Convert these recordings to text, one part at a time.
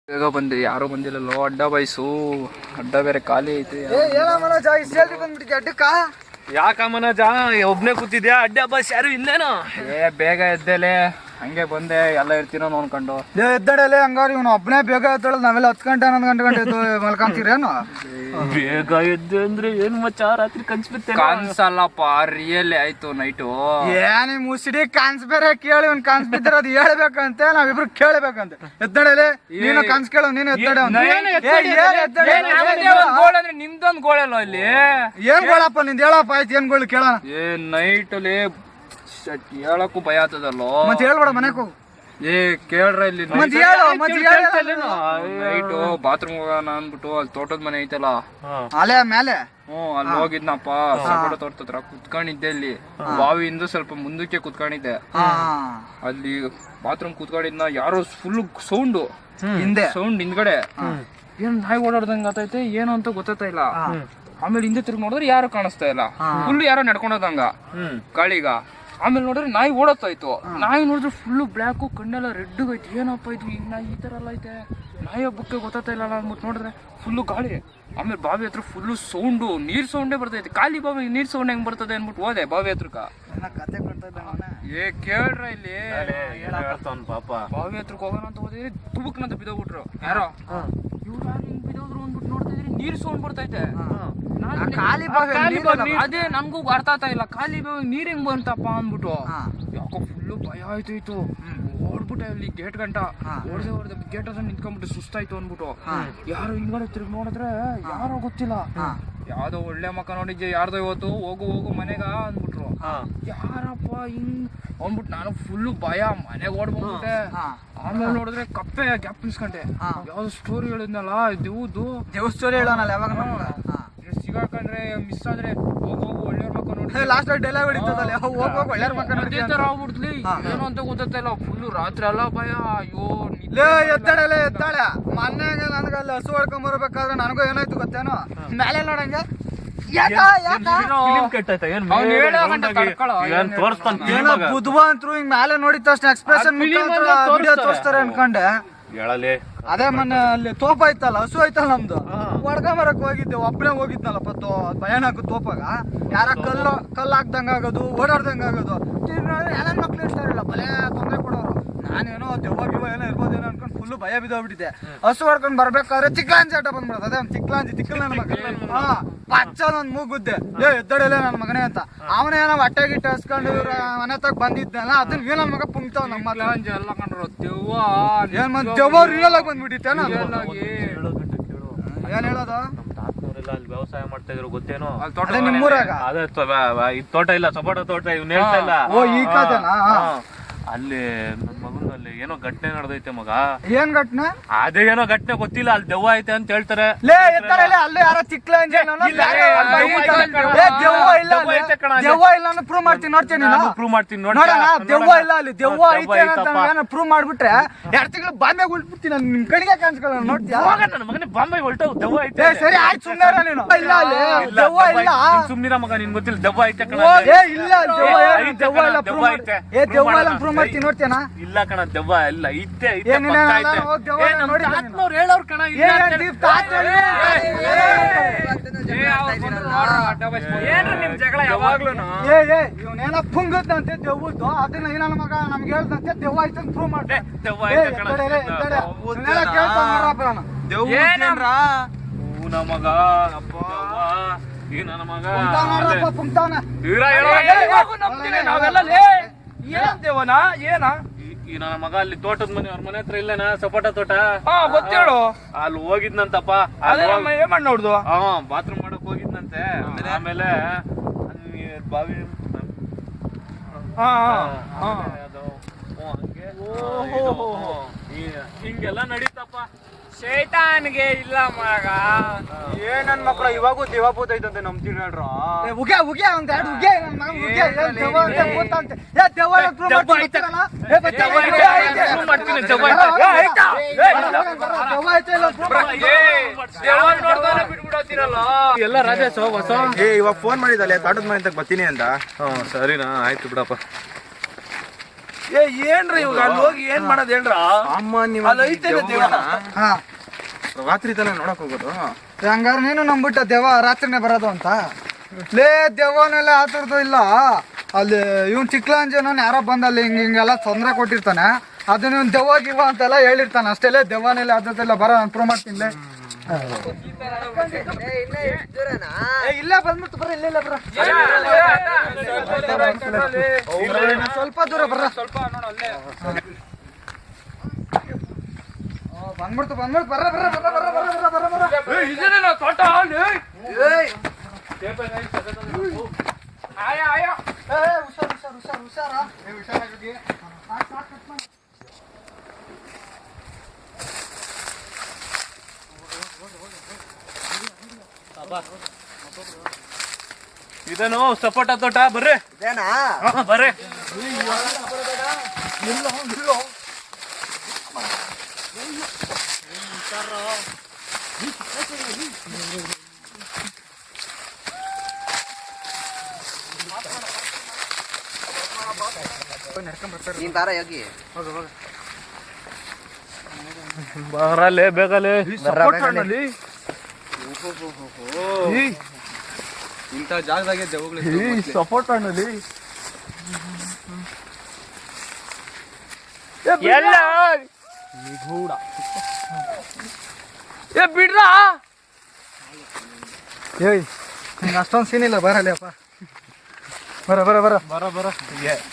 ಬೇಗ ಬಂದೆ, ಯಾರು ಬಂದಿಲ್ಲಲ್ಲೋ. ಅಡ್ಡ ಬಯಸು, ಅಡ್ಡ ಬೇರೆ ಖಾಲಿ ಐತೆ. ಅಡ್ಡಕ್ಕ ಯಾಕ ಮನೋಜ ಒಬ್ನೇ ಕೂತಿದ್ಯಾ? ಅಡ್ಡ ಬಸ್ ಯಾರು ಇಲ್ಲೇನೋ? ಬೇಗ ಎದ್ದೇಲೆ, ಹಂಗೆ ಬಂದೆ, ಎಲ್ಲ ಇರ್ತೀನೋ ಅನ್ಕೊಂಡು. ಎದ್ದಡಲೆ ಹಂಗಾರ ಇವನು ಒಬ್ಬನೇ ಬೇಗ ಎದ್ದಳ, ನಾವೆಲ್ಲ 10 ಗಂಟೆ 11 ಗಂಟೆ ಎದ್ದು ಮಲ್ಕೊಂತೀರೇನು? ಬೇಗ ಎದ್ದು ಅಂದ್ರೆ ಏನ್ ಮಚ್ಚ, ರಾತ್ರಿ ಕನ್ಸಲ್ಲಪ್ಪ, ರಿಯಲ್ ಆಯ್ತು ನೈಟು. ಏನಿ ಮುಸಿಡಿ ಕನ್ಸ್ ಬೇರೆ ಕೇಳಿ, ಇವ್ನು ಕನ್ಸ್ ಬಿದ್ದರೆ ಅದು ಹೇಳ್ಬೇಕಂತೆ, ನಾವಿಬ್ರು ಕೇಳಬೇಕಂತೆ. ಎದ್ದಡಲೆ ನೀನು ಕನ್ಸ್ ಕೇಳು, ನೀನು ಎದ್ದಡ. ನಿಮ್ದೊಂದು ಗೋಳಲ್ಲ ಇಲ್ಲಿ. ಏನ್ ಗೋಳಪ್ಪ ನಿಂದ? ಹೇಳಪ್ಪ ಆಯ್ತು, ಏನ್ ಗೋಳು ಕೇಳೋಣ. ನೈಟ್ ಅಲ್ಲಿ ಹೇಳಕ್ಕೂ ಭಯ ಆಗ್ತದಲ್ಲೋ. ಮತ್ತೆ ಹೇಳ್ಬೇಡ, ಮನೆಗೆ ಹೋಗು. ಕೇಳ್ರ ಇಲ್ಲಿ ನೈಟು ಬಾತ್ರೂಮ್ ಹೋಗೋಣ ಅಂದ್ಬಿಟ್ಟು ಅಲ್ಲಿ ತೋಟದ ಮನೆ ಐತಲ್ಲ ಅಲೆ ಮೇಲೆ, ಅಲ್ಲಿ ಹೋಗಿದ್ನಪ್ಪ. ಸಪೋಟ ತೋಟದ ಹತ್ರ ಕುತ್ಕೊಂಡಿದ್ದೆ. ಇಲ್ಲಿ ಬಾವಿಯಿಂದ ಸ್ವಲ್ಪ ಮುಂದಕ್ಕೆ ಕುತ್ಕೊಂಡಿದ್ದೆ. ಅಲ್ಲಿ ಬಾತ್ರೂಮ್ ಕುತ್ಕೊಂಡಿದ್ನ, ಯಾರೋ ಫುಲ್ ಸೌಂಡ್ ಹಿಂದ್ಗಡೆ ಏನ್ ನಾಯಿ ಓಡಾಡ್ದಂಗ ಆತೈತೆ, ಏನು ಅಂತ ಗೊತ್ತಾಗ್ತಾ ಇಲ್ಲ. ಆಮೇಲೆ ಹಿಂದೆ ತಿರುಗಿ ನೋಡಿದ್ರೆ ಯಾರು ಕಾಣಿಸ್ತಾ ಇಲ್ಲ, ಫುಲ್ ಯಾರೋ ನಡ್ಕೊಂಡೋದಂಗ ಗಾಳಿಗ. ಆಮೇಲೆ ನೋಡಿದ್ರೆ ನಾಯಿ ಓಡತ್ತಾಯ್ತು. ನಾಯಿ ನೋಡಿದ್ರೆ ಫುಲ್ ಬ್ಲ್ಯಾಕು, ಕಣ್ಣೆಲ್ಲ ರೆಡ್ ಐತಿ. ಏನಪ್ಪ ಇದು ಈ ತರ ಎಲ್ಲ ಐತೆ, ನಾಯಿ ಹಬ್ಬಕ್ಕೆ ಗೊತ್ತಾಗ್ತಾ ಇಲ್ಲ ಅಂದ್ಬಿಟ್ಟು ನೋಡಿದ್ರೆ ಫುಲ್ಲು ಗಾಳಿ. ಆಮೇಲೆ ಬಾವಿ ಹತ್ರ ಫುಲ್ಲು ಸೌಂಡು, ನೀರ್ ಸೌಂಡೇ ಬರ್ತೈತಿ. ಖಾಲಿ ಬಾವಿ ನೀರ್ ಸೌಂಡ್ ಹೆಂಗ್ ಬರ್ತದೆ ಅನ್ಬಿಟ್ಟು ಹೋದೆ ಬಾವಿ ಹತ್ರಕ್ಕ. ಕೇಳ್ರ ಇಲ್ಲಿ ಪಾಪ ಬಾವಿ ಹತ್ರಕ್ಕೆ ಹೋಗೋಣ ಅಂತ ಹೋದಿದ್ರಿ, ತುಬುಕ್ನಂತ ಬಿದ್ದೋಗ್ಬಿಟ್ರು ಯಾರೋ. ಇವ್ರು ಹಿಂಗ್ ಬಿದ್ದೋದ್ರು ಅಂದ್ಬಿಟ್ಟು ನೋಡ್ತಾ ಇದ್ರಿ, ನೀರ್ ಸೌಂಡ್ ಬರ್ತೈತೆ. ಅದೇ ನನ್ಗೂ ಅರ್ಥ ಆಗ್ತಾ ಇಲ್ಲ, ಖಾಲಿ ಬಾವಿ ನೀರ್ ಹೆಂಗ್ ಬಂತಪ್ಪ ಅಂದ್ಬಿಟ್ಟು. ಯಾಕೋ ಫುಲ್ಲು ಭಯ ಆಯ್ತು. ಓಡ್ಬಿಟ್ಟೆ ಅಲ್ಲಿ ಗೇಟ್ ಗಂಟ ಓಡ್ದೆ ಗೇಟ್ ಹತ್ರ ನಿಂತ್ಕೊಂಡ್ಬಿಟ್ಟು ಸುಸ್ತಾಯ್ತು ಅಂದ್ಬಿಟ್ಟು. ಯಾರು ಹಿಂದ್ಗಡೆ ತಿರುಗಿ ನೋಡಿದ್ರೆ ಯಾರೋ ಗೊತ್ತಿಲ್ಲ, ಯಾವ್ದೋ ಒಳ್ಳೆ ಮಕ್ಕ ನೋಡಿದ್ದೆ, ಯಾರ್ದೋ ಇವತ್ತು ಹೋಗು ಮನೆಗ ಅಂದ್ಬಿಟ್ರು. ಯಾರಪ್ಪ ಹಿಂಗ್ ಅಂದ್ಬಿಟ್ಟು ನಾನು ಫುಲ್ಲು ಭಯ, ಮನೆಗೆ ಓಡ್ಬಿಟ್ಟೆ. ಆಮೇಲೆ ನೋಡಿದ್ರೆ ಕಪ್ಪೆ ಗ್ಯಾಪ್ ನಿಲ್ಸ್ಕೊಂಡೆ. ಯಾವ್ದು ಸ್ಟೋರಿ ಹೇಳಿದ್ನಲ್ಲ, ದೇವ್ ಸ್ಟೋರಿ ಹೇಳೋನಲ್ಲ, ಯಾವಾಗ ಸಿಗಾಕಂಡ್ರೆ ಮಿಸ್ ಆದ್ರೆ ಹೋಗು ಒಳ್ಳೆಯವ್ರ ಮಕ್ಕ ನೋಡಿ ಲಾಸ್ಟ್ ಡೈಲಾಗ್ ಹೊಡಿತದಲ್ಲ, ಹೋಗ್ ಒಳ್ಳೆಯವ್ರ ಮಕ್ಕ ನೋಡಿ ಆಗ್ಬಿಡ್ಲಿ. ಏನು ಅಂತ ಗೊತ್ತಾಗ್ತಿಲ್ಲ, ಫುಲ್ಲು ರಾತ್ರಿ ಎಲ್ಲ ಭಯ. ಅಯ್ಯೋ ಎದ್ದಾಳೆ ಮೊನ್ನೆಗೆ ನನಗಲ್ಲಿ ಹಸು ಹೊಡ್ಕೊಂಡ್ ಬರ್ಬೇಕಾದ್ರೆ ನನಗೂ ಏನಾಯ್ತು ಗೊತ್ತೇನೋ, ಮೇಲೆ ನೋಡಂಗೆ ಬುದ್ಧವಂತರು ಹಿಂಗ್ ಮೇಲೆ ನೋಡಿದ ತಕ್ಷಣ ಎಕ್ಸ್ಪ್ರೆಷನ್ ವಿಡಿಯೋ ತೋರಿಸ್ತಾರೆ ಅನ್ಕೊಂಡೆ. ಅದೇ ಮೊನ್ನೆ ಅಲ್ಲಿ ತೋಪ ಐತಲ್ಲ, ಹಸು ಐತಲ್ಲ ನಮ್ದು, ಹೊಡ್ಕೊಂಬರಕ್ ಹೋಗಿದ್ದೆ, ಒಬ್ಬನೇ ಹೋಗಿದ್ನಲ್ಲಪ್ಪ. ಭಯಾನಕ ತೋಪಾಗ ಯಾರ ಕಲ್ಲು ಹಾಕ್ದಂಗ ಆಗೋದು, ಓಡಾಡ್ದಂಗ ಆಗೋದು. ಎಲ್ಲ ಮಕ್ಳು ಇರ್ತಾರಿಲ್ಲ, ಭಲೇ ತೊಂದರೆ ಕೊಡೋರು. ನಾನೇನೋ ದೆವ್ವ ಗಿವ್ವ ಏನೋ ಇರ್ಬೋದೇನೋ ಅನ್ಕೊಂಡು ಫುಲ್ಲು ಭಯ ಬಿದ್ದೋಗ್ಬಿಟ್ಟಿದ್ದೆ. ಹಸು ಹೊಡ್ಕೊಂಡ್ ಬರ್ಬೇಕಾದ್ರೆ ತಿಕ್ಲಾಂಜಿ ಆಟ ಬಂದ್ಬಿಡೋದು. ಅದೇ ತಿಕ್ಕಲ್ ನನ್ನ ಮಗ ಪಚ್ಚ ನನ್ ಮೂಗುದ್ದೆ, ಎದ್ದಡಲೇ ನನ್ನ ಮಗನೇ ಅಂತ. ಅವನೇನೋ ಹೊಟ್ಟೆ ಗಿಟ್ಟೆ ಹಸ್ಕೊಂಡು ಇವ್ರ ಮನೆ ತಗ ಬಂದಿದ್ದಲ್ಲ, ಅದನ್ನ ಏನ್ ನನ್ ಮಗ ಪುಂಕ್ತಾವ್ ನಮ್ಮ ಎಲ್ಲ ಕಂಡ್ರು ದೆವ್ವ. ಏನ್ ದೆವ್ವ ರಿಯಲ್ ಆಗಿ ಬಂದ್ಬಿಟ್ಟಿತ್ತೇನ? ಏನ್ ಹೇಳೋದು? ಅಲ್ಲಿ ವ್ಯವಸಾಯ ಮಾಡ್ತಾ ಇದ್ರು ಗೊತ್ತೇನೋ, ನಿಮ್ಮೂರಾಗ ಅದೇ ತೋಟ ಇಲ್ಲ, ಸಪೋಟ ತೋಟ, ಇವ್ನ ಹೇಳ್ತಾ ಇಲ್ಲ. ಈ ಕಥೆನಾ? ಅಲ್ಲಿ ನನ್ ಮಗನಲ್ಲಿ ಏನೋ ಘಟನೆ ನಡೆದೈತೆ ಮಗ. ಏನ್ ಘಟನೆ? ಅದೇ ಏನೋ ಘಟನೆ ಗೊತ್ತಿಲ್ಲ, ಅಲ್ಲಿ ದೆವ್ವ ಐತೆ ಅಂತ ಹೇಳ್ತಾರೆ. ಅಲ್ಲೇ ಯಾರೋ ಚಿಕ್ಕ ದೆವ್ವ ಇಲ್ಲ ಪ್ರೂವ್ ಮಾಡ್ತೀನಿ, ನೋಡ್ತೀನಿ ಪ್ರೂವ್ ಮಾಡ್ತೀನಿ ನೋಡಿ. ದೆವ್ವ ಇಲ್ಲ ಅಲ್ಲಿ, ದೆವ್ವ ಐತೆ ಅಂತ ಪ್ರೂವ್ ಮಾಡ್ಬಿಟ್ರೆ 2 ತಿಂಗಳು ಬಾಂಬೆಗೆ ಉಳ್ಬಿಡ್ತೀನಿ, ನಿಮ್ ಕಣಿಗೆ ಕಾಣಿಸ್ಕೊಳ್ಳ ನೋಡ್ತೀಯ. ನನ್ನ ಮಗನೇ ಬಾಂಬೆ ಹೊಲ್ಟು ದೆವ್ವ ಐತೆ. ಸರಿ ಆಯ್ತು, ಸುಮ್ಮನೆ ನೀನು. ಇಲ್ಲ ಅಲ್ಲಿ ದೆವ್ವ ಇಲ್ಲ, ಸುಮ್ನಿರ ಮಗ, ನಿನ್ ಗೊತ್ತಿಲ್ಲ ದೆವ್ವ ಐತೆ ಕಣ. ಇಲ್ಲ ದೆವ್ವ ಇಲ್ಲ, ದೆವ್ವ ಇಲ್ಲ ಪ್ರೂವ್ ಮಾಡ್ತೀನಿ, ನೋಡ್ತೀಯನ? ಇಲ್ಲ ಕಣ, ದೆವ್ವ ಇಲ್ಲ, ಐತೆ. ಆತ್ಮವ್ರು ಹೇಳೋರ್ ಕಣ. ಏನ್ರಿ ನಿಮ್ ಜಗಳ ಯಾವಾಗ್ಲೂ? ಇವನೇನ ಪುಂಗದಂತೆ ದೆವ್ವದ್ದು, ಅದನ್ನ ನನ್ನ ಮಗ ನಮ್ಗೆ ಹೇಳ್ದಂತೆ ದೆವ್ವ ಐತೆ ಅಂತ ಪ್ರೂವ್ ಮಾಡ್ದೆ. ದೆವ್ವ ಐತೆ ಕಣ. ಮಗ ಈ ನನ್ನ ಮಗ ದೇವನ ಏನ ಈ ನನ್ನ ಮಗ ಅಲ್ಲಿ ತೋಟದ ಮನೆ, ಅವ್ರ ಮನೆ ಹತ್ರ ಇಲ್ಲನ ಸಪೋಟ ತೋಟ, ಗೊತ್ತೇಳು. ಅಲ್ಲಿ ಹೋಗಿದ್ನಂತಪ್ಪ. ಏನ್ ಮಾಡ್ ನೋಡ್ದು? ಬಾತ್ರೂಮ್ ಮಾಡಕ್ ಹೋಗಿದ್ನಂತೆ. ಆಮೇಲೆ ಬಾವಿ ಹಿಂಗೆಲ್ಲ ನಡೀತಪ್ಪ. ಶೈತಾನ್ಗೆ ಇಲ್ಲ ಮಗ. ನನ್ ಮಕ್ಳ ಇವಾಗೂ ದೇವ ಭೂತ ಐತಂತೆ ನಮ್ತೀನಿ ಹೇಳ್ರ. ಎಲ್ಲ ರಾಜೇಶ್ ಹೊಸ ಇವಾಗ ಫೋನ್ ಮಾಡಿದಲ್ಲ, ತೋಟದ ಮನೆ ಬರ್ತೀನಿ ಅಂತ. ಸರಿನಾ, ಆಯ್ತು ಬಿಡಪ್ಪ. ಏನ್ರಿ ಇವಾಗ ಅಲ್ಲಿ ಹೋಗಿ ಏನ್ ಮಾಡೋದ್ ಹೇಳ್ರ ಅಲ್ಲಿ ಐತೇನೆ ದೇವ ಹಾ ರಾತ್ರಿ ತಾನೇ ನೋಡಕ್ ಹೋಗೋದು ಹಂಗಾರೆ ನೀನು ನಂಬಿಟ್ಟ ದೆವ್ವ ರಾತ್ರಿನೇ ಬರೋದು ಅಂತ ಲೇ ದೆವ್ವನೆಲ್ಲ ಆತರದ್ದು ಇಲ್ಲ ಅಲ್ಲಿ ಇವ್ನು ಚಿಕ್ಕಲಂಜನವನ್ ಯಾರೋ ಬಂದ ಅಲ್ಲಿ ಹಿಂಗೆಲ್ಲ ತೊಂದರೆ ಕೊಟ್ಟಿರ್ತಾನೆ ಅದನ್ನ ಇವ್ನು ದೆವ್ವ ಗಿವ್ವ ಅಂತೆಲ್ಲ ಹೇಳಿರ್ತಾನೆ ಅಷ್ಟೆಲ್ಲ ದೆವ್ವನೆಲ್ಲ ಆತದೆಲ್ಲ ಬರೋ ನಾನು ಪ್ರೂವ್ ಮಾಡ್ತೀನಿ ಇಲ್ಲೇ ಬಂದ್ಬಿಟ್ಟು ಬರ್ರ ಇಲ್ಲ ಇಲ್ಲ ಬರ್ರ ಸ್ವಲ್ಪ ದೂರ ಬರ್ರ ಸ್ವಲ್ಪ ನೋಡು ಅಲ್ಲೇ ಬಂದ್ಬಿಡ್ತು ಬರ್ರ ಬರ್ರ ಬರ್ರ ಬರ್ರ ಬರ್ರ ಬರ್ರ ಬರ್ರ ಬರ್ರ ಇದೇನೇನೋ ತೋಟ ಅಲ್ಲಿ ಆಯ ಆಯ ಹುಷಾರ್ ಹುಷಾರ್ ಹುಷಾರ್ ಹುಷಾರ ಹುಷಾರಾಗಿ ಇದೇನು ಸಪೋಟ ತೋಟ ಬರ್ರಿ ಬರ್ರಿ ಬರಲೇ ಬೇಕಲೇ ಇಂಥ ಜಾಗದಾಗೆ ದೆವ್ವಗಳು ಸಪೋರ್ಟ್ ಹಣ್ಣಲ್ಲಿ ಎಲ್ಲ ನಿಗೂಢ ಏ ಬಿಡ್ರ ಏಯ್ ನಿಂಗೆ ಅಷ್ಟೊಂದು ಸೀನ್ ಇಲ್ಲ ಬರಲಿ ಅಪ್ಪ ಬರ ಬರ ಬರ ಬರ ಬರ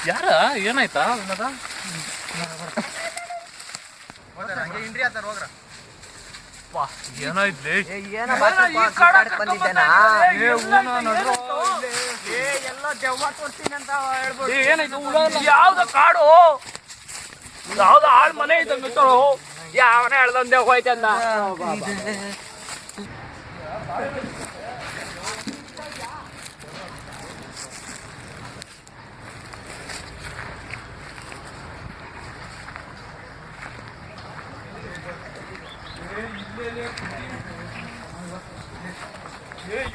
ಯಾರ ಏನಾಯ್ತಾ ಅನ್ನದ ಏನಾಯ್ತು ಏನಾಯ್ತು ಯಾವ್ದ ಕಾಡು ಯಾವ್ದು ಆಳ್ ಮನೆ ಐತೆ ಮಿತ್ತಳು ಯಾವನೇ ಹೇಳ್ದಂದೆ ಹೋಯ್ತೆ ಅಂದ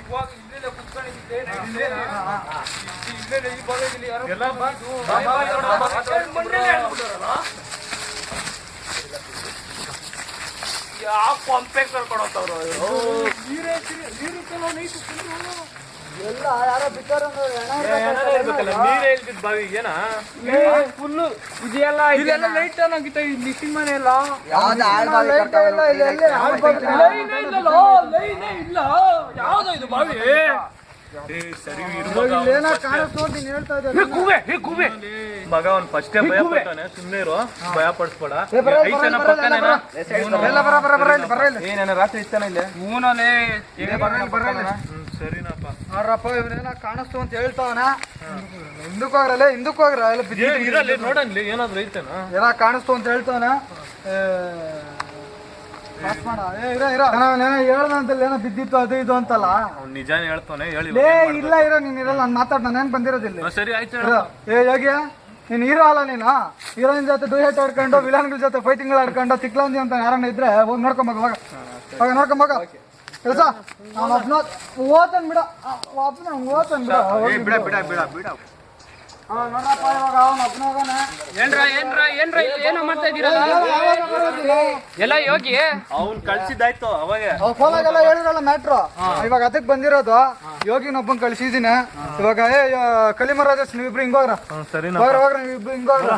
ಇವಾಗ ಇಲ್ಲೆಲ್ಲ ಕುತ್ಕೊಂಡಿದ್ದೆ ಇಲ್ಲೆಲ್ಲ ಈ ಭಾಗದಲ್ಲಿ ಯಾರೋ ಯಾವ ಪಂಪೆ ಕರ್ಕೊಂಡೋಗ್ತಾವ್ರು ಎಲ್ಲ ಯಾರೋ ಬಿಟ್ಟಾರ ನೀರ್ ಹೇಳ್ತಿದ್ ಬಾವಿ ಏನ ಫುಲ್ಲು ಇದೆಲ್ಲ ಇದೆಲ್ಲ ಲೈಟ್ ಆನ್ ಆಗಿತ್ತ ಈ ಲಿಫ್ಟಿಂಗ್ ಮನೆ ಎಲ್ಲ ಲೈನೇ ಇಲ್ಲಲ್ಲ ಲೈನೇ ಇಲ್ಲ ಯಾವ್ದು ಇದು ಬಾವಿ ಸರಿ ಏನೋ ಕಾಣಿಸ್ತು ನೀನ್ ಹೇಳ್ತಾ ಇದ್ದೆ ಕೂವೆ ಕೂವೆ ಮಗ ಅವ್ನ್ ಫಸ್ಟೇ ಭಯ ಪಡ್ತಾನೆ ಸುಮ್ನೆ ಇರು ಭಯ ಪಡಿಸ್ಬೇಡ ಎಲ್ಲ ಬರ ಬರ ಬರ ಇಲ್ಲಿ ಬರ ಇಲ್ಲಿ ಏನೇನ ರಾತ್ರಿ ಇತ್ತಾನ ಇಲ್ಲಿ ಹೂನಲ್ಲಿ ಸರಿನಪ್ಪ ಆರಪ್ಪ ಇವ್ರೇನೋ ಕಾಣಿಸ್ತು ಅಂತ ಹೇಳ್ತಾವನ ಹಿಂದಕ್ಕೆ ಹೋಗ್ರಲ್ಲ ಹಿಂದಕ್ಕೆ ಹೋಗ್ರ ಎಲ್ಲ ಇರಲ್ಲಿ ನೋಡನ್ಲಿ ಏನಾದ್ರು ಐತೆನಾ ಏನೋ ಕಾಣಿಸ್ತು ಅಂತ ಹೇಳ್ತಾವನ ಪಾಸ್ ಮಾಡ ಹೇಳ್ದಂತಲ್ಲ ಏನೋ ಬಿದ್ದಿತ್ತು ಅದು ಇದು ಅಂತಲ್ಲ ಅವ್ನ್ ನಿಜಾನೇ ಹೇಳ್ತಾನೆ ಹೇಳಿ ಲೇ ಇಲ್ಲ ಇರೋ ನೀನ್ ಇರಲ್ಲ ನಾನು ಮಾತಾಡ್ ನಾನು ಏನ್ ಬಂದಿರೋದಿಲ್ಲ ಸರಿ ಆಯ್ತು ಏ ಯೋಗ್ಯ ನೀನ್ ಹೀರೋ ಅಲ್ಲ ನೀನು ಹೀರೋಯಿನ್ ಜೊತೆ ಡುಯೆಟ್ ಆಡ್ಕೊಂಡು ವಿಲನ್ಗಳ ಜೊತೆ ಫೈಟಿಂಗ್ ಆಡ್ಕೊಂಡು ತಿಕ್ಲಂದಿ ಅಂತ ಯಾರನ್ನ ಇದ್ರೆ ಹೋಗಿ ನೋಡ್ಕೊಂಬ ಹೋಗ ನೋಡ್ಕೊಂಬ ಕೆಲಸ ನಾನು ಒಬ್ನ ಓದ್ತಾನೆ ಬಿಡ ಓದ್ತಾನೆ ಬಿಡ ಬಿಡ ಬಿಡ ಬಿಡ ಬಿಡ ನೋಡ್ರಪ್ಪ ಇವಾಗ ಅವ್ನು ಒಬ್ನ ಹೋಗೋಣ ಏನ್ರ ಇಲ್ಲಿ ಏನೋ ಮಾಡ್ತಾ ಇದ್ದೀರಾ ಎಲ್ಲ ಯೋಗಿ ಅವ್ನ್ ಕಳ್ಸಿದ್ದಾಯ್ತು ಅವಾಗ ಫೋನಾಗೆಲ್ಲ ಹೇಳಿರಲ್ಲ ಮ್ಯಾಟ್ರು ಇವಾಗ ಅದಕ್ಕೆ ಬಂದಿರೋದು ಯೋಗಿನೊಬ್ಬನ್ ಕಳ್ಸಿದೀನಿ ಇವಾಗ ಕಲಿಮರಾಜಸ್ ನೀವಿಬ್ರು ಹಿಂಗೋಗ್ರ ಸರಿನಾ ಹೋಗ್ರ ನೀವಿಬ್ರು ಹಿಂಗೋಗ್ರ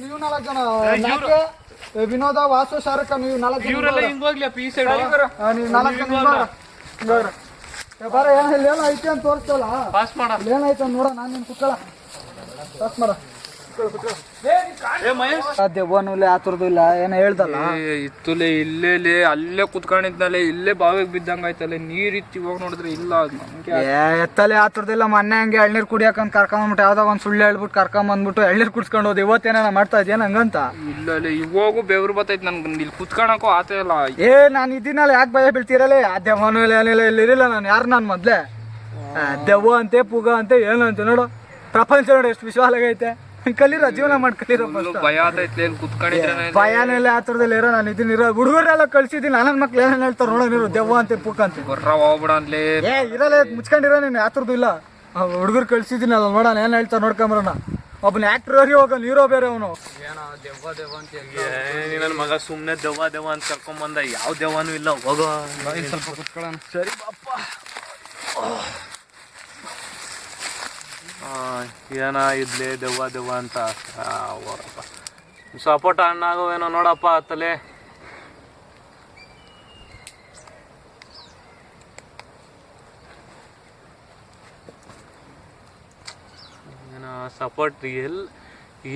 ನೀವು 4 ಜನ ನಾಕೆ, ವಿನೋದ ವಾಸು ಶಾರುಖ್ ನೀವು 4 ಜನ ಇವ್ರೆಲ್ಲ ಹಿಂಗೋಗ್ಲಪ್ಪ ಈ ಸೈಡ್ ನೀವು 4 ಜನ ಹಿಂಗೋಗ್ರ ಬರ ಏನೋ ಐತಿ ಅಂತ ತೋರಿಸ್ತಲ್ಲ ಪಾಸ್ ಮಾಡ ಏನೈತೆ ಅಂತ ನೋಡ ನಾನು ನಿನ್ ಕುಕ್ಕಳ ಪಾಸ್ ಮಾಡ ದೆವ್ವನೂ ಆ ಥರದ್ದು ಇಲ್ಲ ಏನೋ ಹೇಳ್ದಲ್ಲ ಇತ್ತುಲೆ ಇಲ್ಲೇ ಅಲ್ಲೇ ಕುತ್ಕೊಂಡಿದ್ನಲ್ಲೇ ಇಲ್ಲೇ ಬಾವಿಗೆ ಬಿದ್ದಂಗ ಆಯ್ತಲ್ಲ ನೀರಿತ್ತು ಇವಾಗ ನೋಡಿದ್ರೆ ಇಲ್ಲ ನಮ್ಗೆ ಎತ್ತಲೆ ಆ ಥರದಿಲ್ಲ ಮೊನ್ನೆ ಹಂಗೆ ಎಳ್ನೀರು ಕುಡಿಯಕಂತ ಕರ್ಕೊಂಬಂದ್ಬಿಟ್ಟು ಯಾವ್ದೋ ಒಂದು ಸುಳ್ಳು ಹೇಳ್ಬಿಟ್ಟು ಕರ್ಕೊಂಬಂದ್ಬಿಟ್ಟು ಎಳ್ನೀರು ಕುಡ್ಸ್ಕೊಂಡು ಹೋದ್ ಇವತ್ತೇನ ಮಾಡ್ತಾ ಇದ್ದೇನೆ ಹಂಗಂತ ಇಲ್ಲ ಇವಾಗೂ ಬೆವರು ಬರ್ತೈತೆ ನನ್ಗೆ ಇಲ್ಲಿ ಕುತ್ಕೊಳಕೋ ಆತ ಇಲ್ಲ ನಾನು ಇದೀನಲ್ಲ ಯಾಕೆ ಭಯ ಬೀಳ್ತೀರಲ್ಲ ಆ ದೆವ್ವನೂ ಇಲ್ಲ ಏನಿಲ್ಲ ಇಲ್ಲಿರಿಲ್ಲ ನಾನು ಯಾರು ನಾನು ಮೊದ್ಲೇ ದೆವ್ವ ಅಂತೆ ಪುಗ ಅಂತೆ ಏನು ಅಂತ ನೋಡು ಪ್ರಪಂಚ ನೋಡಿ ಎಷ್ಟು ವಿಶ್ವಾಲಾಗೈತೆ ಕಲೀರ ಜೀವನ ಮಾಡಿ ಕಲೀರ ಭಯ ಆತೈತೆ ಕುತ್ಕೊಂಡಿದ್ರೆ ಭಯನೆಲ್ಲ ಆ ಥರದಲ್ಲಿ ಇರೋ ನಾನು ಇದೀನಿರೋ ಹುಡುಗರೆಲ್ಲ ಕಳ್ಸಿದ್ದೀನಿ ನನ್ನ ಮಕ್ಳು ಏನೇನು ಹೇಳ್ತಾರೆ ನೋಡೋ ನೀರು ದೆವ್ವ ಅಂತ ಪುಕ್ಕ ಅಂತ ಬರ್ರ ಹೋಗ್ಬಿಡ ಅನ್ಲಿ ಇರಲ್ಲ ಮುಚ್ಕೊಂಡಿರೋ ನೀನು ಆ ಥರದ್ದು ಇಲ್ಲ ಹುಡುಗರು ಕಳ್ಸಿದ್ದೀನಲ್ಲ ನೋಡೋಣ ಏನು ಹೇಳ್ತಾರೆ ನೋಡ್ಕೊಂಬರೋಣ ಒಬ್ಬನ ಆಕ್ಟರ್ ಹೋಗ ಹೀರೋ ಬೇರೆ ಅವನು ಏನೋ ದೆವ್ವ ದೆವ್ವ ಅಂತ ನನ್ನ ಮಗ ಸುಮ್ನೆ ದೆವ್ವ ಅಂತ ಕರ್ಕೊಂಡ್ ಬಂದ. ಯಾವ ದೆವ್ವನೂ ಇಲ್ಲ, ಹೋಗೋ ಸ್ವಲ್ಪ ಕುತ್ಕೊಳ್ಳೋಣ. ಸರಿ ಪಾಪ. ಏನ ಇದ್ಲಿ ದೆವ್ವ ಅಂತ ಸಪೋಟ ಹಣ್ಣಾಗವೇನೋ ನೋಡಪ್ಪ ತಲೆ. ಸಪೋರ್ಟ್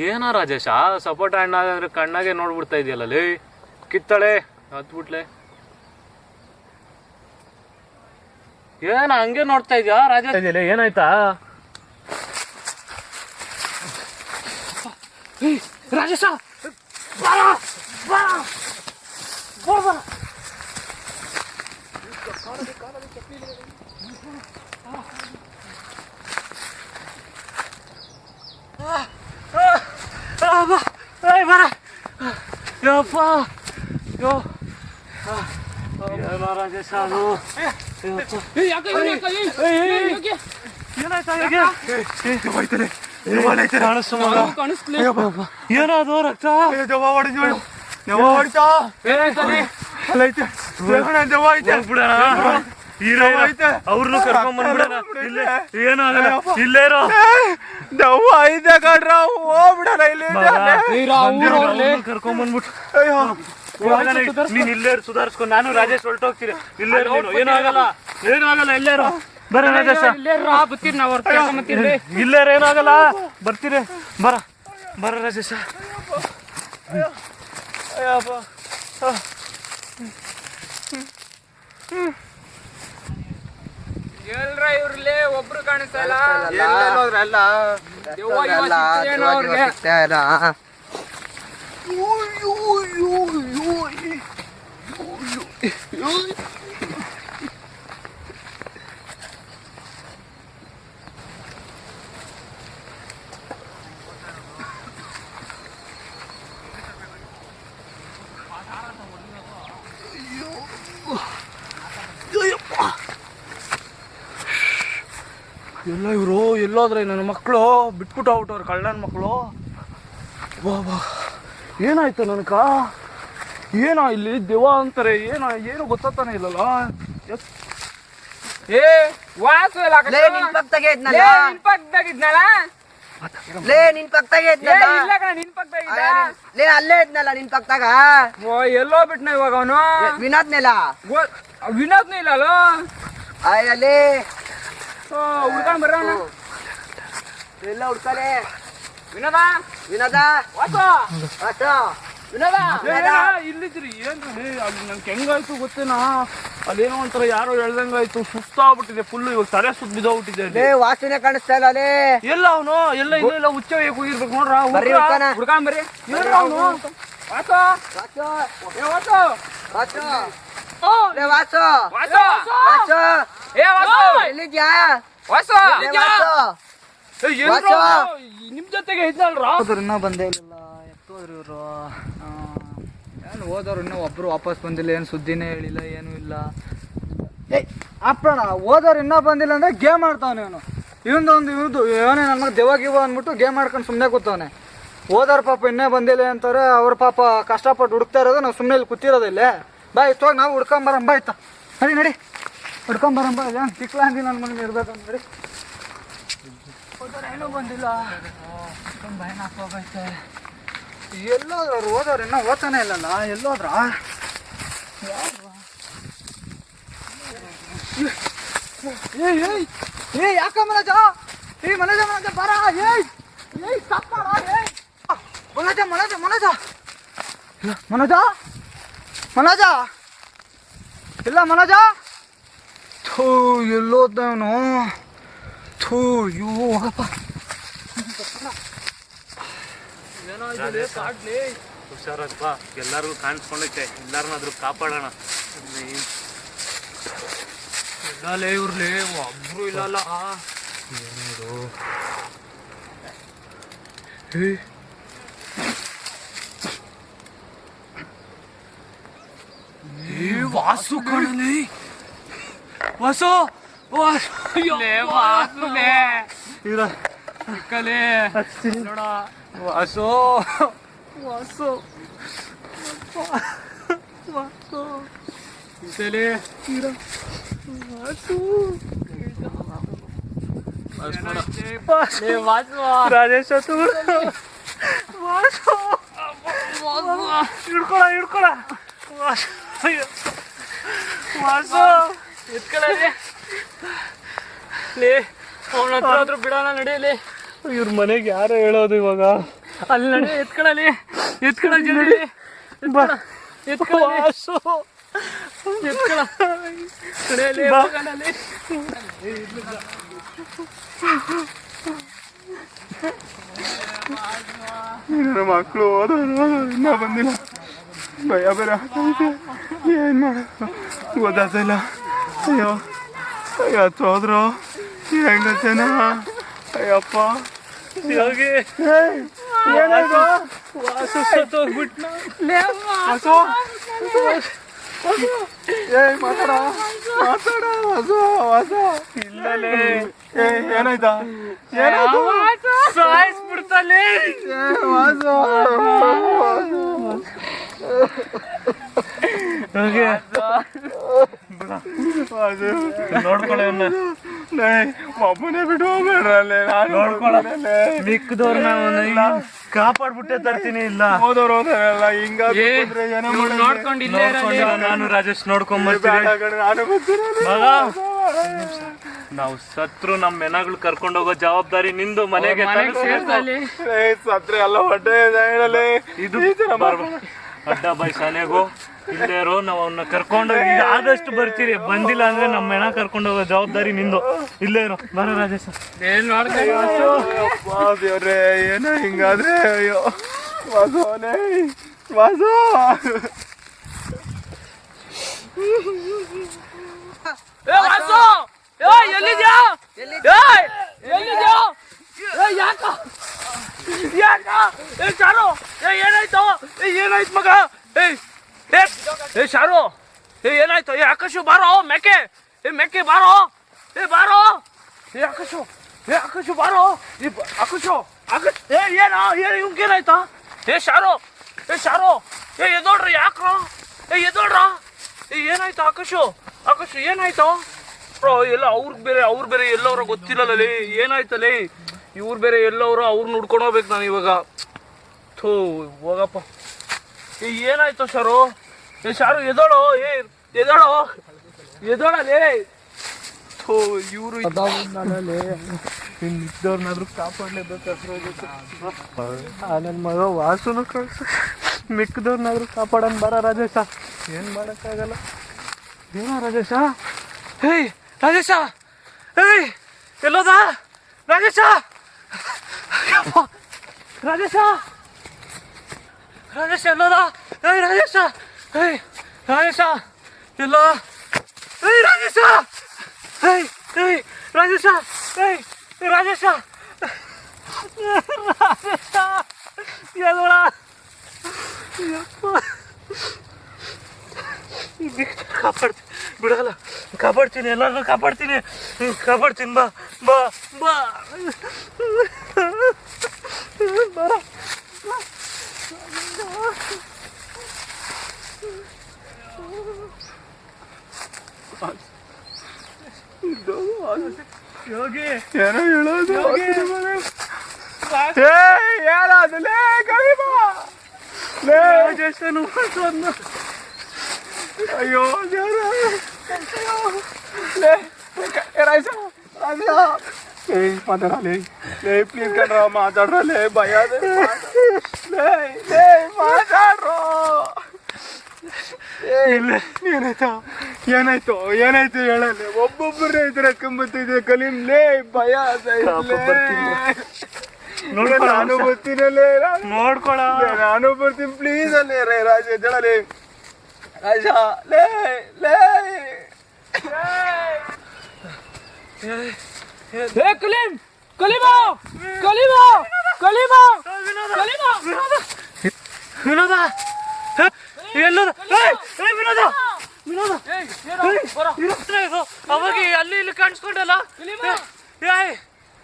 ಏನೋ ರಾಜೇಶ, ಸಪೋಟ ಹಣ್ಣಾಗಂದ್ರೆ ಕಣ್ಣಾಗೆ ನೋಡ್ಬಿಡ್ತಾ ಇದೆಯಲ್ಲ ಲೇ. ಕಿತ್ತಳೆ ಹತ್ಬಿಟ್ಲೆ. ಏನ ಹಂಗೆ ನೋಡ್ತಾ ಇದ್ಯಾ ರಾಜೇಶ್? ಏನಾಯ್ತಾ ರಾಜೇಶ? ರಾಜೇಶ ಅದು ಏನಾದ್ರು ರಕ್ತ ಅವ್ರನ್ನು ಕರ್ಕೊಂಡ್ ಬಂದ್ಬಿಡೋಣ. ಏನಾಗಲ್ಲ, ಇಲ್ಲೇ ಇರೋ. ದೆವ್ವ ಐತೆ ಕಡ್ರ, ಹೋಗ್ಬಿಡೋಣ ಇಲ್ಲಿ. ಕರ್ಕೊಂಡ್ ಬಂದ್ಬಿಟ್ಟು ನೀನ್ ಇಲ್ಲೇ ಸುಧಾರಿಸ್ಕೊಂಡು ನಾನು ರಾಜೇಶ್ ಹೊರಟೋಗ್ತೀರಿ. ಇಲ್ಲೇ ಏನಾಗಲ್ಲ ಇಲ್ಲೇ ಇರೋ. ಬರ ರಾಜೇಶ, ಇಲ್ಲೇ ಏನಾಗಲ್ಲ, ಬರ್ತೀರಿ. ಬರ ರಾಜೇಶ. ಎಲ್ರ ಇವ್ರಲ್ಲಿ ಒಬ್ರು ಕಾಣಿಸ್ತಾ ಇಲ್ಲ. ಎಲ್ಲ ಇವರು ಎಲ್ಲೋದ್ರೆ ನನ್ನ ಮಕ್ಕಳು ಬಿಟ್ಬಿಟ್ಟು ಹೋಗ್ಬಿಟ್ಟವ್ರು, ಕಳ್ಳನ ಮಕ್ಕಳು. ಬಾಬಾ ಏನಾಯ್ತು ನನಕ? ಏನೋ ಇಲ್ಲಿ ದೆವ್ವ ಅಂತಾರೆ, ಏನು ಗೊತ್ತಾನೆ ಇಲ್ಲಲ್ಲ. ಏ ವಾಸು ಇಲ್ಲ ಕಣೋ. ನಿನ್ ಪಕ್ಕದಾಗೆ ಇದ್ನಲ್ಲ. ನಿನ್ ಪಕ್ಕದಾಗಿದ್ನಲ್ಲ. ನಿನ್ ಪಕ್ಕದಾಗೆ ಇದ್ನಲ್ಲ. ಇಲ್ಲ ಕಣ, ನಿನ್ ಪಕ್ಕದಾಗಿದ್ದ. ಅಲ್ಲೇ ಇದ್ನಲ್ಲ ನಿನ್ ಪಕ್ಕದಾಗ. ಎಲ್ಲೋ ಬಿಟ್ನ ಇವಾಗ ಅವನು. ವಿನೋದ್ನೆಲ್ಲ. ವಿನೋದ್ನು ಇಲ್ಲ ಅಲ್ಲೋ. ಅಲ್ಲಿ ಹುಡ್ಕೊಂಡ್ ಬರೋಣ. ಎಲ್ಲ ಹುಡ್ಕಲೆ. ವಿನೋದ ವಾಸು ವಿನೋದ ಇಲ್ಲಿದ್ರಿ ಏನ್ರಿ? ಅಲ್ಲಿ ನನ್ಗೆ ಹೆಂಗಾಯ್ತು ಗೊತ್ತೇನಾ? ಅಲ್ಲೇನೋ ಒಂಥರ ಯಾರೋ ಹೇಳ್ದಂಗಾಯ್ತು, ಸುಸ್ತಾಗ್ಬಿಟ್ಟಿದೆ ಫುಲ್. ಇವಾಗ ತಲೆ ಸುತ್ತ ಬಿದ್ದೋಗ್ಬಿಟ್ಟಿದೆ. ವಾಸನೆ ಕಾಣಿಸ್ತಾ ಇಲ್ಲ ಅಲ್ಲಿ. ಎಲ್ಲ ಅವನು ಇಲ್ಲ ಹುಚ್ಚ ಹೋಗಿರ್ಬೇಕು ನೋಡ್ರ. ಹುಡ್ಕೊಂಡ್ ಬರ್ರಿ. ಅವನು ವಾಸು ಏ ವಾಸು ವಾಸು ವಾಸು ವಾಸು ವಾಸು ಏ ವಾಸು ಎಲ್ಲಿದ್ಯಾ? ವಾಸು ನಿಮ್ ಜೊತೆಗೆ ಇದ್ದಲ್ರ? ಇನ್ನ ಬಂದೇ ಇಲ್ಲ. ಎತ್ತೋದ್ರಿ ಇವರು. ಏನು ಹೋದವ್ರು ಇನ್ನೂ ಒಬ್ರು ವಾಪಸ್ ಬಂದಿಲ್ಲ, ಏನು ಸುದ್ದಿನೇ ಹೇಳಿಲ್ಲ, ಏನೂ ಇಲ್ಲ. ಅಪ್ಪಣ ಹೋದವ್ರು ಇನ್ನೂ ಬಂದಿಲ್ಲ ಅಂದ್ರೆ ಗೇಮ್ ಆಡ್ತಾವನೆ ಇವನು. ಇವನು ಏನೇ ನನ್ನ ಮಗ ದೆವ್ವ ಗಿವ್ವ ಅಂದ್ಬಿಟ್ಟು ಗೇಮ್ ಆಡ್ಕೊಂಡು ಸುಮ್ಮನೆ ಕೂತವನೆ. ಹೋದವ್ರ ಪಾಪ ಇನ್ನೇ ಬಂದಿಲ್ಲ ಅಂತಾರೆ. ಅವ್ರ ಪಾಪ ಕಷ್ಟಪಟ್ಟು ಹುಡುಕ್ತಾ ಇರೋದು, ನಾವು ಸುಮ್ಮನೆ ಇಲ್ಲಿ ಕೂತಿರೋದಿಲ್ಲೇ. ಬಾ ಇತ್ತೋಗಿ ನಾವು ಹುಡ್ಕೊಂಬರಂ. ಬಾ ಇತ್ತ ನಡಿ ಹುಡ್ಕೊಂಬರಂ. ಬಾ ಏನು ತಿಕ್ಲ ಅಂದಿ ನನ್ನ ಮನೇಲಿ ಇರ್ಬೇಕಂತ ನಡಿ. ಏನೂ ಬಂದಿಲ್ಲ, ಭಯ ಹೋಗೈತೆ. ಎಲ್ಲೋದ್ರು ಅವ್ರು? ಹೋದವ್ರು ಇನ್ನೂ ಓದ್ತಾನೆ ಇಲ್ಲಲ್ಲ. ಎಲ್ಲೋದ್ರ? ಯಾಕ ಮನೋಜ? ಮನೋಜ ಬರ. ಮನೋಜ ಇಲ್ಲ ಮನೋಜ. ಥೂ ಎಲ್ಲೋದವನು. ಥೂ ಇವು ಹೋಗಪ್ಪ. ಹುಷಾರಪ್ಪ, ಎಲ್ಲರಿಗೂ ಕಾಣಿಸ್ಕೊಂಡೈತೆ. ಎಲ್ಲಾರನ್ನಾದ್ರೂ ಕಾಪಾಡೋಣ. ಇಲ್ಲಲೇ ಇವ್ರಲೇ ಒಬ್ರು ಇಲ್ಲಲ್ಲ. ವಾಸು ಕಣಲಿ. ವಾಸು ಸಿಕ್ಕಲೇ ನೋಡ ವಾಸು ವಾಸು ವಾಸು ಇಸಲೇ ರಾಜೇಶ ಹಿಡ್ಕೊಳ ವಾಸು ಅವನ ಹತ್ರ ಆದ್ರೂ ಬಿಡೋಣ ನಡೀಲಿ. ಇವ್ರ ಮನೆಗೆ ಯಾರು ಹೇಳೋದು ಇವಾಗ? ಅಲ್ಲಿ ನಡಿ ಎತ್ಕೊಳ್ಳಲಿ ಜಲ್ದಿ ವಾಸು ಎತ್ಕೊಳ ನಡೆಯಲಿ ಮಕ್ಕಳು ಹೋದವರು ಇನ್ನ ಬಂದಿಲ್ಲ. ಭಯ ಬೇರೆ ಏನ್ ಮಾಡ ಗೊತ್ತಾಗ್ತಿಲ್ಲ. ಅಯ್ಯೋ ಅಯ್ಯತ್ತು ಹೋದ್ರು ಹೆಂಗತ್ತೇನ? ಅಯ್ಯಪ್ಪ ಯೋಗಿ ಏನಾಯ್ತು? ವಾಸು ಸತ್ತೋಗ್ಬಿಟ್ನ. ವಾಸು ಮಾತಾಡ ವಾಸು ಇಲ್ಲಲೇ ಏನಾಯ್ತಾ? ಏನಾಯ್ತು? ಸಾಯಿಸ್ಬಿಡ್ತಲ್ಲಿ ವಾಸು ನೋಡ್ಕೊಳ್ಳ ಒಬ್ಬನೇ ಬಿಟ್ಟು ಹೋಗ್ಬೇಡ್ರಲ್ಲೇ. ಮಿಕ್ಕದವ್ರನ್ನ ಕಾಪಾಡ್ಬಿಟ್ಟೆ ತರ್ತೀನಿ. ಇಲ್ಲ ಹೋದವ್ರು ಹೋದಲ್ಲ ಹಿಂಗ ನೋಡ್ಕೊಂಡು ಇಲ್ಲೇ ನಾನು ರಾಜೇಶ್ ನೋಡ್ಕೊಂಡ್ಬರ್ತೀನಿ. ನಾನು ನಾವು ಸತ್ರು ನಮ್ಮ ಹೆಣಗಳು ಕರ್ಕೊಂಡು ಹೋಗೋ ಜವಾಬ್ದಾರಿ ನಿಂದು. ಮನೆಗೆ ಸತ್ರೆ ಎಲ್ಲ ಹೊಟ್ಟೆ ಇದು ಅಡ್ಡ ಬಾಯ್ ಶಾಲೆಗೋ ಇಲ್ಲೇರೋ ನಾವು ಅವನ್ನ ಕರ್ಕೊಂಡು ಆದಷ್ಟು ಬರ್ತೀರಿ. ಬಂದಿಲ್ಲ ಅಂದ್ರೆ ನಮ್ಮ ಹೆಣ ಕರ್ಕೊಂಡು ಹೋಗೋ ಜವಾಬ್ದಾರಿ ನಿಂದು. ಇಲ್ಲೇ ಇರೋ ಬರೋ ರಾಜೇಶ. ದೇವ್ರೆ ಏನೋ ಹಿಂಗಾದ್ರೆ. ಅಯ್ಯೋ ವಾಸೋನೇ ವಾಸು ಎಲ್ಲಿದ್ಯಾ? ಶಾರು ಏನಾಯ್ತು? ಏನಾಯ್ತು ಮಗ? ಶಾರು ಏನಾಯ್ತು? ಆಕಾಶು ಬಾರೋ ಮೆಕ್ಕೆ. ಮೆಕ್ಕೆ ಬಾರೋ. ಬಾರೋ ಆಕಾಶು. ಆಕಾಶು ಬಾರೋ. ಆಕಾಶು ಏನೋ ಇವ್ಗೇನಾಯ್ತಾ? ಶಾರು ಶಾರು ಎದೋಡ್ರಿ ಯಾಕ್ರೋ? ಎದೋಡ್ರ ಏನಾಯ್ತು? ಆಕಾಶು ಏನಾಯ್ತು? ಎಲ್ಲ ಅವ್ರು ಬೇರೆ ಎಲ್ಲವ್ರ ಗೊತ್ತಿಲ್ಲಲ್ಲಿ. ಏನಾಯ್ತಲ್ಲಿ? ಇವ್ರು ಬೇರೆ ಎಲ್ಲವ್ರು ಅವ್ರು ನೋಡ್ಕೊಂಡು ಹೋಗ್ಬೇಕು ನಾನು ಇವಾಗ. ಥೂ ಹೋಗಪ್ಪ. ಏನಾಯ್ತು ಶಾರು? ಶಾರು ಎದೋಳು. ಎದೋಳಲೇ. ಥೂ ಇವರು ನಿದ್ದವ್ರನ್ನಾದ್ರೂ ಕಾಪಾಡ್ಲೇಬೇಕು. ನನ್ನ ಮಗ ವಾಸುನು ಕಳ್ಸ. ಮಿಕ್ಕದವ್ರನ್ನಾದ್ರೂ ಕಾಪಾಡೋಣ ಬರ ರಾಜೇಶ. ಏನ್ ಮಾಡಕ್ಕಾಗಲ್ಲ. ಏನೋ ರಾಜೇಶ. ರಾಜೇಶ ಎಲ್ಲೋದ? ರಾಜೇಶ ರಾಜೇಶ ಎಲ್ಲೋದ? ರಾಜೇಶ ರಾಜೇಶ ಎಲ್ಲೋ? ರಾಜೇಶ ರಾಜೇಶ ರಾಜೇಶ ಎಲ್ಲೋಳ? ಕಾಪಾಡ್ತೀನಿ ಬಿಡಲ್ಲ. ಕಾಪಾಡ್ತೀನಿ ಎಲ್ಲಾರನ್ನೂ ಕಾಪಾಡ್ತೀನಿ. ಬಾ ಬಾ ಬಾ ಬರ. ಯೋಗಿ ಏನೋ ಹೇಳೋದು. ಯಾರಾದಲೇ ಕವಿಬಾ ಲೇ ಜೇಸನು ಅಯ್ಯೋ ಮಾತಾಡಲೇ ಪ್ಲೀಸ್ ಕಣ್ರ ಮಾತಾಡ್ರಲ್ಲೇ. ಭಯ ಮಾತಾಡ್ರೋ. ಏನಾಯ್ತು ಹೇಳಲ್ಲ. ಒಬ್ಬೊಬ್ಬರೇ ಈ ತರ ಕಂಬತ್ತಿದೆ ಕಲೀಮ್ಲೇ. ಭಯ ನಾನು ಬರ್ತೀನಲ್ಲೇ. ನೋಡ್ಕೊಳ ನಾನು ಬರ್ತೀನಿ ಪ್ಲೀಸ್ ಅಲ್ಲೇ. ರಾಜ ಜಳಲೇ ರಾಜ ಲೇ ಲೇ ಕಲೀಮ್ ಕಲೀಮಾ ಕಲೀಮಾ ಕಲೀಮಾ ಕಲೀಮಾ ವಿನೋದ ಎಲ್ಲೋದ? ವಿನೋದ ವಿನೋದ ಅವಾಗ ಅಲ್ಲಿ ಇಲ್ಲಿ ಕಾಣಿಸ್ಕೊಂಡಲ್ಲ.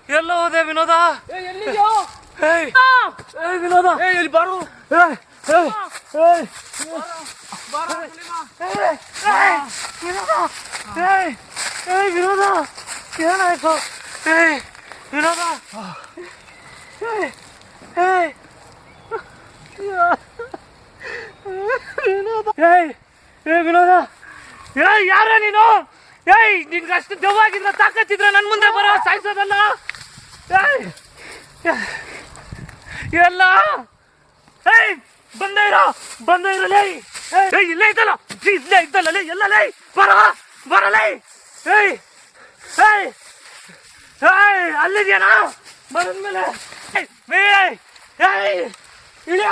ಎಲ್ಲ ಹೋದೆ ವಿನೋದ? ಏಯ್ ವಿನೋದ ಇಲ್ಲಿ ಬಾರು. ವಿನೋದ ಏನಾಯ್ತು? ವಿನೋದ ವಿನೋದ ಯಾರ ನೀನು? ನಿನ್ಗೆ ಅಷ್ಟು ದೆವ್ವಾಗಿದ್ರ ತಾಕತ್ತಿದ್ರ ನನ್ ಮುಂದೆ ಬರೋ ಸಾಯಿಸೋದಲ್ಲ. ಎಲ್ಲ ಬಂದ ಇರಲೇ ಇಲ್ಲೇ ಇದ್ದಲ್ಲ ಎಲ್ಲ ಬರಲೇ ಅಲ್ಲಿದ್ಯಾನ ಬರದ್ಮೇಲೆ ಇಳಿಯ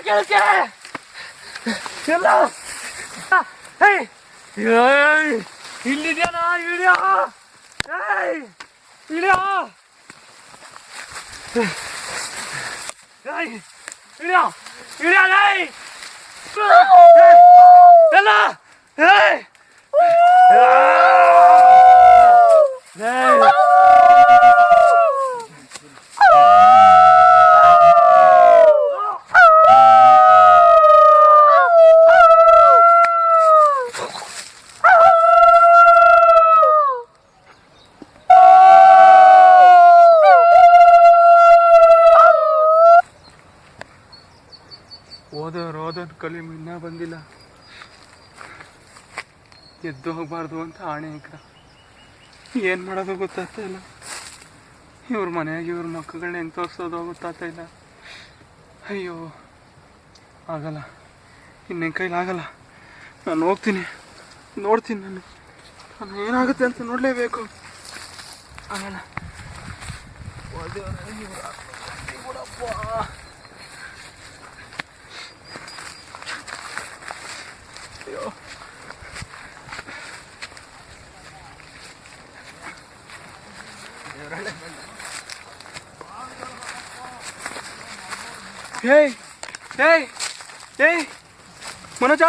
ಕೇಳಕ್ಕೆ ಎಲ್ಲ ಇಲ್ಲಿದ್ಯಾನ ಇಳಿಯ ಇಳಿಯ ಇಳಿಯ ಇಳಿಯ ಎಲ್ಲ ಓದೋನ್ ಕಲಿ ಇನ್ನೂ ಬಂದಿಲ್ಲ. ಎದ್ದು ಹೋಗ್ಬಾರ್ದು ಅಂತ ಆಣೆ ಈಗ ಏನು ಮಾಡೋದು ಗೊತ್ತಾಗ್ತಾ ಇಲ್ಲ. ಇವ್ರ ಮನೆಯಾಗ ಇವ್ರ ಮಕ್ಕಳನ್ನ ಹೆಂಗೆ ತೋರಿಸೋದು ಗೊತ್ತಾಗ್ತಾ ಇಲ್ಲ. ಅಯ್ಯೋ ಆಗಲ್ಲ, ಇನ್ನೇನು ಕೈಲಾಗಲ್ಲ. ನಾನು ಹೋಗ್ತೀನಿ, ನೋಡ್ತೀನಿ. ನಾನು ಏನಾಗುತ್ತೆ ಅಂತ ನೋಡಲೇಬೇಕು. ಆಗಲ್ಲ. ಅಯ್ಯೋ ಮನೋಜ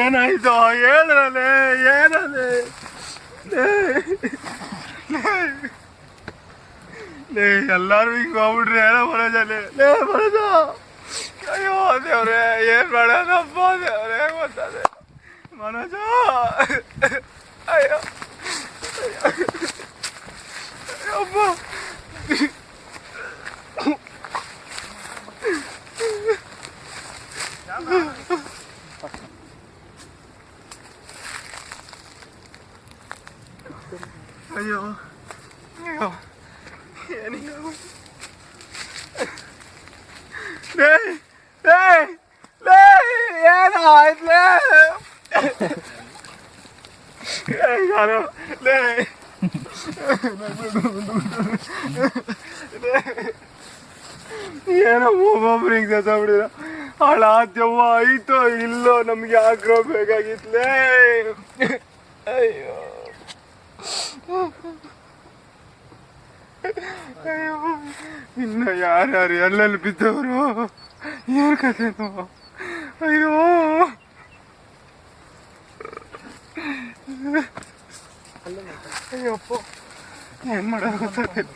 ಏನಾಯ್ತು ಹೇಳಿದ್ರಲ್ಲೇ ಎಲ್ಲಾರು ಹಿಂಗ ಹೋಗ್ಬಿಟ್ರಿ ಹೇಳ ಮನೋಜಲ್ಲಿ ಮನೋಜ. ಅಯ್ಯೋ ದೇವ್ರೆ ಏನ್ ಮಾಡೋದಪ್ಪ ದೇವ್ರೆ ಗೊತ್ತದೆ ಮನೋಜ. ಅಯ್ಯೋ ಅಯ್ಯಪ್ಪ ಅಯ್ಯೋ ಅಯ್ಯೋ ಏನಿಲ್ಲ. ಏನಾಯ್ತಲೇ ಯಾರೋ ಲೇ ಏನೋ ಒಬ್ಬೊಬ್ರಿಗೆ ಸತ್ತಬಿಡಿದ. ಹಾಳಾದ್ಯವ್ವ ಆಯ್ತೋ ಇಲ್ಲೋ ನಮ್ಗೆ ಆಗ್ರೋ ಬೇಕಾಗಿತ್ಲೇ. ಅಯ್ಯೋ ಅಯ್ಯೋ ಇನ್ನು ಯಾರ್ಯಾರು ಎಲ್ಲೆಲ್ಲಿ ಬಿದ್ದವರು ಏನ್ ಕಥೆನೋ. ಅಯ್ಯೋ ಅಯ್ಯಪ್ಪ ಏನ್ ಮಾಡೋದು ಗೊತ್ತಾಗ್ತಿಲ್ಲ.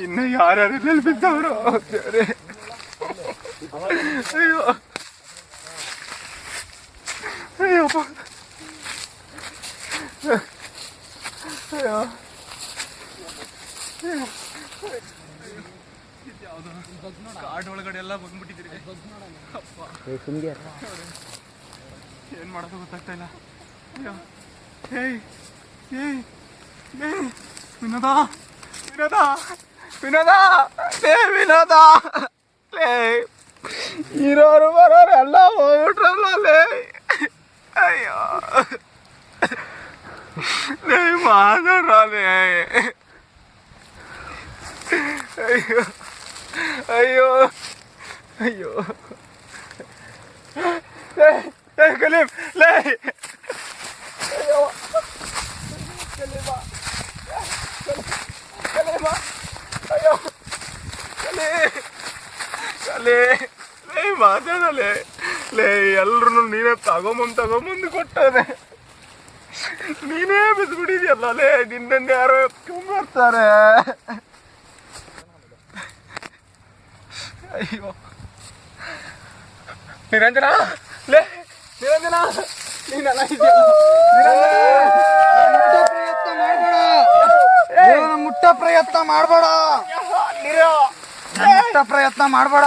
ಇನ್ನು ಯಾರ್ಯಾರು ಎಲ್ಲೆಲ್ಲಿ ಬಿದ್ದವರು ದೇವ್ರೆ. ಅಯ್ಯೋ ಅಯ್ಯಪ್ಪ ಅಯ್ಯೋ ಕಾಡ್ ಒಳಗಡೆ ಎಲ್ಲ ಬಂದ್ಬಿಟ್ಟಿದ್ರಿ. ಏನ್ ಮಾಡೋದು ಗೊತ್ತಾಗ್ತಾ ಇಲ್ಲ. ಅಯ್ಯೋ ವಿನೋದ ವಿನೋದ ವಿನೋದ ವಿನೋದ ಲೇ ಇರೋರು ಬರೋರು ಎಲ್ಲ ಹೋಗ್ಬಿಟ್ರಲ್ಲ ಲೇ. ಅಯ್ಯೋ ಲೇ ಮಾತಾಡ್ರಲೇ. ಅಯ್ಯೋ ಅಯ್ಯೋ ಅಯ್ಯೋ ಕಲೀಮ್ ಲೇ. ಅಯ್ಯೋ ಕಲೀಮ ಕಲೀಮ ಅಯ್ಯೋ ಕಲೇ ಲೇ ಮಾತಾಡಲೇ ಲೇ. ಎಲ್ರು ನೀನೇ ತಗೊಂಬಂದು ಕೊಟ್ಟದೆ. ನೀನೇ ಬಿದ್ಬಿಟ್ಟಿದ್ಯಲ್ಲೇ ನಿನ್ನನ್ನು ಯಾರೋ ಎತ್ಕೊಂಡ್ಬರ್ತಾರೆ. ಅಯ್ಯೋ ನಿರಂಜನ ಲೇ ನಿರಂಜನ ನೀನೆಲ್ಲ ಮುಟ್ಟ ಪ್ರಯತ್ನ ಮಾಡಬೇಡ, ಮುಟ್ಟ ಪ್ರಯತ್ನ ಮಾಡಬೇಡ.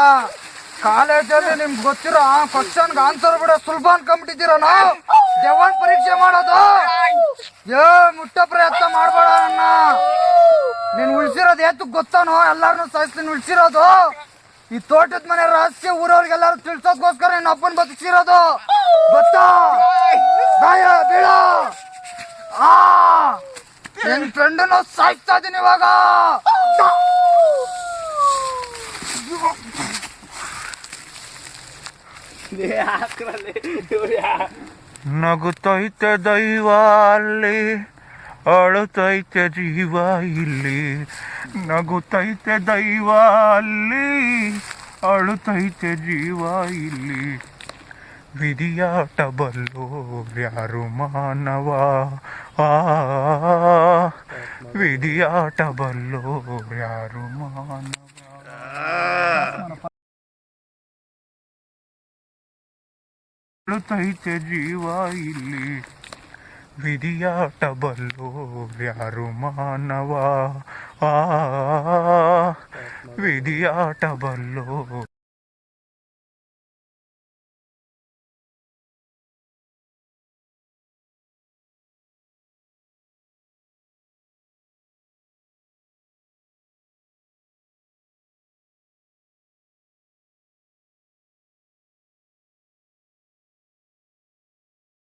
ಕಾಲೇಜಲ್ಲಿ ನಿಮ್ಗೆ ಗೊತ್ತಿರೋ ಕ್ವಶನ್ಗೆ ಆನ್ಸರ್ ಬಿಡ ಸುಲಭ ಅನ್ಕೊಂಬಿಟ್ಟಿದ್ದೀರ ನಾವು ಜವಾನ್ ಪರೀಕ್ಷೆ ಮಾಡೋದು. ಮುಟ್ಟ ಪ್ರಯತ್ನ ಮಾಡಬೇಡ ಅಣ್ಣ. ನೀನ್ ಉಳ್ಸಿರೋದು ಏತಕ್ ಗೊತ್ತಾನೋ? ಎಲ್ಲಾರನು ಸಾಯಿಸ್ತೀನಿ ಉಳ್ಸಿರೋದು. ಈ ತೋಟದ ಮನೆ ರಹಸ್ಯ ಊರವ್ರಿಗೆಲ್ಲಾರು ತಿಳ್ಸೋದಕ್ಕೋಸ್ಕರ ನಿನ್ನ ಅಪ್ಪನ್ ಬದುಕಿಸಿರೋದು ಗೊತ್ತಾ? ಗಾಯ ಬೀಳ ನಿನ್ ಫ್ರೆಂಡನ್ನು ಸಾಯ್ತಾ ಇದೀನಿ ಇವಾಗ. ನಗುತ್ತೈತೆ ದೈವ ಅಲ್ಲಿ, ಅಳುತ್ತೈತೆ ಜೀವ ಇಲ್ಲಿ. ನಗುತ್ತೈತೆ ದೈವ ಅಲ್ಲಿ, ಅಳುತ್ತೈತೆ ಜೀವ ಇಲ್ಲಿ. ವಿಧಿಯಾಟ ಬಲ್ಲೋರ್ಯಾರು ಮಾನವ, ವಿಧಿಯಾಟ ಬಲ್ಲೋರ್ಯಾರು ಮಾನವ. ಅಳುತ್ತೈತೆ ಜೀವ ಇಲ್ಲಿ, ವಿಧಿಯಾಟ ಬಲ್ಲೋರ್ಯಾರು ಮಾನವ, ವಿಧಿಯಾಟ ಬಲ್ಲೋ